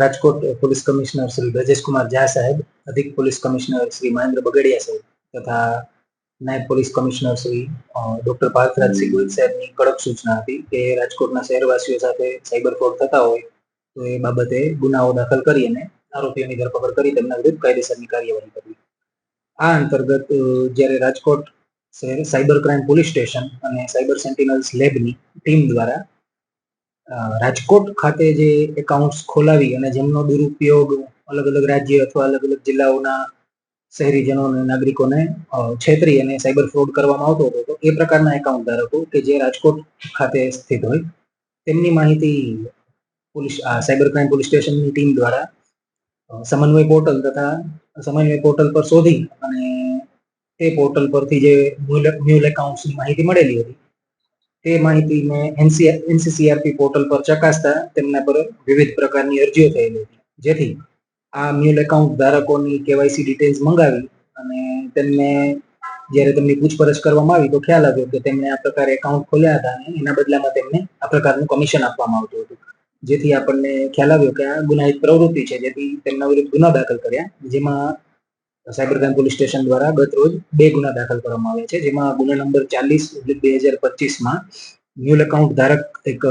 Rajkot police commissioner Shri Brajesh Kumar Jha સાહેબ, અધિક police commissioner Shri Mahendra Bagadiya સાહેબ તથા નાયબ police commissioner Shri doctor Parthrajsinh Gohil સાહેબની કડક સૂચના હતી કે રાજકોટના શહેરવાસીઓ સાથે સાયબર ફ્રોડ થતા હોય તો એ બાબતે ગુનાઓ દાખલ કરી અને આરોપીઓની ધરપકડ કરી તેમના વિરુદ્ધ કાયદેસરની કાર્યવાહી કરવી. આ અંતર્ગત જ્યારે રાજકોટ શહેર સાયબર ક્રાઇમ પોલીસ સ્ટેશન અને સાયબર સેન્ટિનલ્સ લેબની ટીમ દ્વારા રાજકોટ ખાતે જે એકાઉન્ટ્સ ખોલાવી અને જેમનો દુરુપયોગ અલગ અલગ રાજ્ય અથવા અલગ અલગ જિલ્લાઓના શહેરીજનો અને નાગરિકોને છેતરી અને સાયબર ફ્રોડ કરવામાં આવતો હતો, તો એ પ્રકારના એકાઉન્ટ ધારકો કે જે રાજકોટ ખાતે સ્થિત હોય તેમની માહિતી સાયબર ક્રાઇમ પોલીસ સ્ટેશનની ટીમ દ્વારા સમન્વય પોર્ટલ તથા સમન્વય પોર્ટલ પર શોધી અને તે પોર્ટલ પરથી જે મ્યુલ એકાઉન્ટ્સની માહિતી મળેલી હતી તે માહિતીને એનસીસીઆરપી પોર્ટલ પર ચકાસતા તેમના પર વિવિધ પ્રકારની અરજીઓ થયેલી હતી, જેથી આ મ્યુલ એકાઉન્ટ ધારકોની કેવાયસી ડિટેલ્સ મંગાવી અને તેમને જ્યારે તેમની પૂછપરછ કરવામાં આવી તો ખ્યાલ આવ્યો કે તેમણે આ પ્રકારે એકાઉન્ટ ખોલ્યા હતા અને એના બદલામાં તેમને આ પ્રકારનું કમિશન આપવામાં આવતું હતું, જેથી આપણને ખ્યાલ આવ્યો કે આ ગુનાહિત પ્રવૃત્તિ છે, જેથી તેમના વિરુદ્ધ ગુના દાખલ કર્યા, જેમાં સાયબર ક્રાઇમ પોલીસ સ્ટેશન દ્વારા ગત રોજ 2 ગુના દાખલ કરવામાં આવ્યા છે, જેમાં ગુના નંબર 40/2025માં મ્યુલ એકાઉન્ટ ધારક એક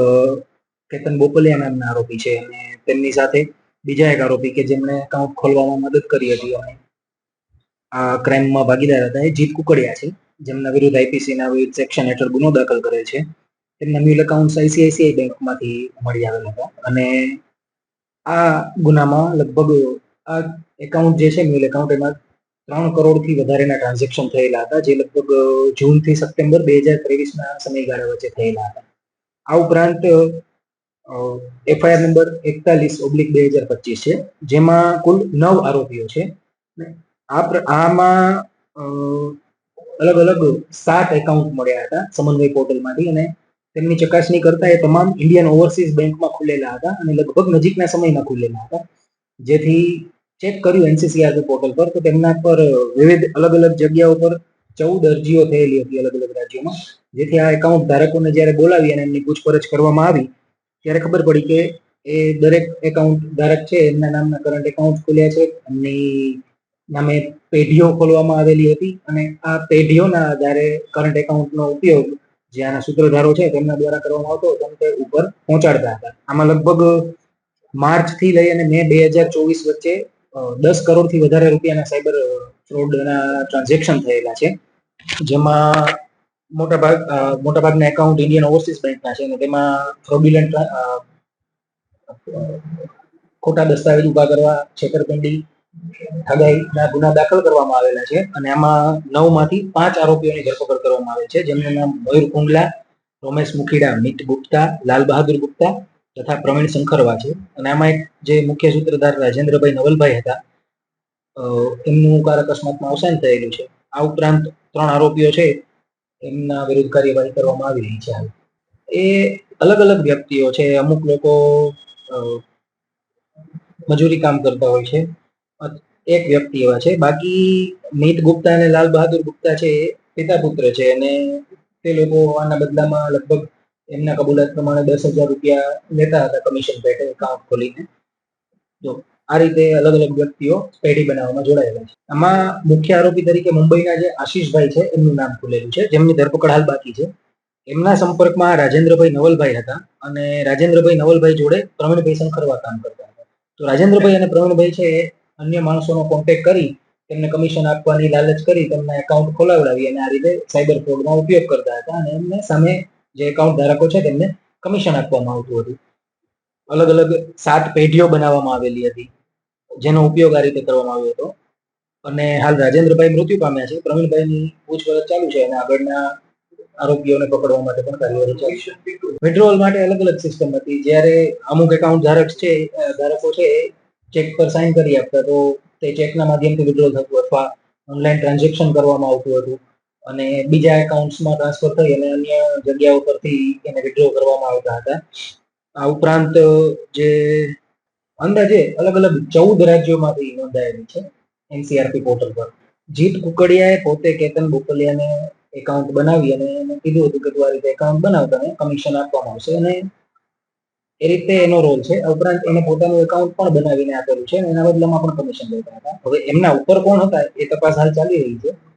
કેતન બોપલિયા નામના આરોપી છે અને તેમની સાથે બીજા એક આરોપી કે જેમણે એકાઉન્ટ ખોલવામાં મદદ કરી હતી અને આ ક્રાઇમમાં ભાગીદાર હતા એ જીત કુકડિયા છે, જેમના વિરુદ્ધ આઈપીસીના વિવિધ સેક્શન હેઠળ ગુનો દાખલ કરેલ છે. તેમના મ્યુલ એકાઉન્ટ આઈસીઆઈસીઆઈ બેંકમાંથી મળી આવેલા હતા અને આ ગુનામાં લગભગ આ એકાઉન્ટ જે છે મ્યુલ એકાઉન્ટ એમાં 3 કરોડથી વધારેના ટ્રાન્ઝેક્શન થયેલા હતા, જે લગભગ જૂનથી સપ્ટેમ્બર 2023ના સમયગાળા વચ્ચે થયેલા હતા. આ ઉપરાંત એફઆઈઆર નંબર 41/2025 છે, જેમાં કુલ 9 આરોપીઓ છે. આમાં અલગ અલગ 7 એકાઉન્ટ મળ્યા હતા સમન્વય પોર્ટલમાંથી અને તેમની ચકાસણી કરતા એ તમામ ઇન્ડિયન ઓવરસીઝ બેંકમાં ખુલેલા હતા અને લગભગ નજીકના સમયમાં ખુલેલા હતા, જેથી ચેક કર્યું એનસીસીઆરપી પોર્ટલ પર તો તેમના પર વિવિધ અલગ અલગ જગ્યાઓ પર 14 અરજીઓ થયેલી હતી અલગ અલગ રાજ્યોમાં, જેથી આ એકાઉન્ટ ધારકોને જ્યારે બોલાવી અને એમની પૂછપરછ કરવામાં આવી ત્યારે ખબર પડી કે એ દરેક એકાઉન્ટ ધારક છે એમના નામના કરંટ એકાઉન્ટ ખોલ્યા છે, એમની નામે પેઢીઓ ખોલવામાં આવેલી હતી અને આ પેઢીઓના આધારે કરંટ એકાઉન્ટનો ઉપયોગ જે આના સૂત્રધારો છે તેમના દ્વારા કરવામાં આવતો હતો તે ઉપર પહોંચાડતા હતા. આમાં લગભગ માર્ચથી લઈ અને મે 2024 વચ્ચે 10 કરોડથી વધારે રૂપિયાના સાયબર ફ્રોડના ટ્રાન્ઝેક્શન થયેલા છે, જેમાં મોટાભાગના એકાઉન્ટ ઇન્ડિયન ઓવરસીઝ બેંકના છે અને તેમાં ફ્રોડ્યુલન્ટ ખોટા દસ્તાવેજ ઉભા કરવા, છેતરપિંડી, ઠગાઈના ગુના દાખલ કરવામાં આવેલા છે અને આમાં 9માંથી 5 આરોપીઓની ધરપકડ કરવામાં આવે છે, જેમનું નામ મયુર કુંડલા, રોમેશ મુખીડા, મિત ગુપ્તા, લાલ બહાદુર ગુપ્તા તથા પ્રવીણ શંકરવા છે અને આમાં એક જે મુખ્ય સૂત્રધાર રાજેન્દ્રભાઈ નવલભાઈ હતા એમનું કાર અકસ્માતમાં અવસાન થયેલું છે. આ ઉપરાંત 3 આરોપીઓ છે એમના વિરુદ્ધ કાર્યવાહી કરવામાં આવી રહી છે. એ અલગ અલગ વ્યક્તિઓ છે, અમુક લોકો મજૂરી કામ કરતા હોય છે, એક વ્યક્તિ એવા છે, બાકી મિત ગુપ્તા અને લાલ બહાદુર ગુપ્તા છે એ પિતા પુત્ર છે અને તે લોકો આના બદલામાં લગભગ એમના કબૂલાત પ્રમાણે 10,000 રૂપિયા લેતા હતા કમિશન પેટે એકાઉન્ટ ખોલીને. તો આ રીતે અલગ અલગ વ્યક્તિઓ પેઢી બનાવવામાં જોડાયેલા છે. આમાં મુખ્ય આરોપી તરીકે મુંબઈના જે આશીષભાઈ છે એમનું નામ ખુલેલું છે, જેમની ધરપકડ હાલ બાકી છે. એમના સંપર્કમાં રાજેન્દ્રભાઈ નવલભાઈ હતા અને રાજેન્દ્રભાઈ નવલભાઈ જોડે પ્રવીણભાઈ શંકરવા કામ કરતા હતા. તો રાજેન્દ્રભાઈ અને પ્રવીણભાઈ છે અન્ય માણસોનો કોન્ટેક્ટ કરી તેમને કમિશન આપવાની લાલચ કરી તેમના એકાઉન્ટ ખોલાવડાવી અને આ રીતે સાયબર ફ્રોડમાં ઉપયોગ કરતા હતા અને એમને સામે જે એકાઉન્ટ ધારકો છે તેમને કમિશન આપવામાં આવતું હતું. અલગ અલગ 7 પેઢીઓ બનાવવામાં આવેલી હતી જેનો ઉપયોગ આ રીતે કરવામાં આવ્યો હતો અને હાલ રાજેન્દ્રભાઈ મૃત્યુ પામ્યા છે. પ્રવીણભાઈની પૂછપરછ ચાલુ છે અને આગળના આરોપીઓને પકડવા માટે પણ કાર્યવાહી ચાલુ છે. વિડ્રોવલ માટે અલગ અલગ સિસ્ટમ હતી. જ્યારે અમુક એકાઉન્ટ ધારકો છે ચેક પર સાઇન કરી આપતા તો તે ચેકના માધ્યમથી વિડ્રોલ થતું અથવા ઓનલાઈન ટ્રાન્ઝેક્શન કરવામાં આવતું હતું અને બીજા એકાઉન્ટ્સમાં ટ્રાન્સફર થઈ અને અન્ય જગ્યાઓ પરથી એને વિડ્રો કરવામાં આવતા હતા. આ ઉપરાંત જે અંદાજે અલગ અલગ 14 રાજ્યોમાંથી નોંધાયેલી છે એનસીઆરપી પોર્ટલ પર. જીત કુકડિયાએ પોતે કેતન બોપલિયાને એકાઉન્ટ બનાવી અને એને કીધું હતું કે તું આ રીતે એકાઉન્ટ બનાવ તને કમિશન આપવામાં આવશે અને એ રીતે એનો રોલ છે. આ ઉપરાંત એને પોતાનું એકાઉન્ટ પણ બનાવીને આપેલું છે અને એના બદલામાં પણ કમિશન લેતા હતા. હવે એમના ઉપર કોણ હતા એ તપાસ હાલ ચાલી રહી છે.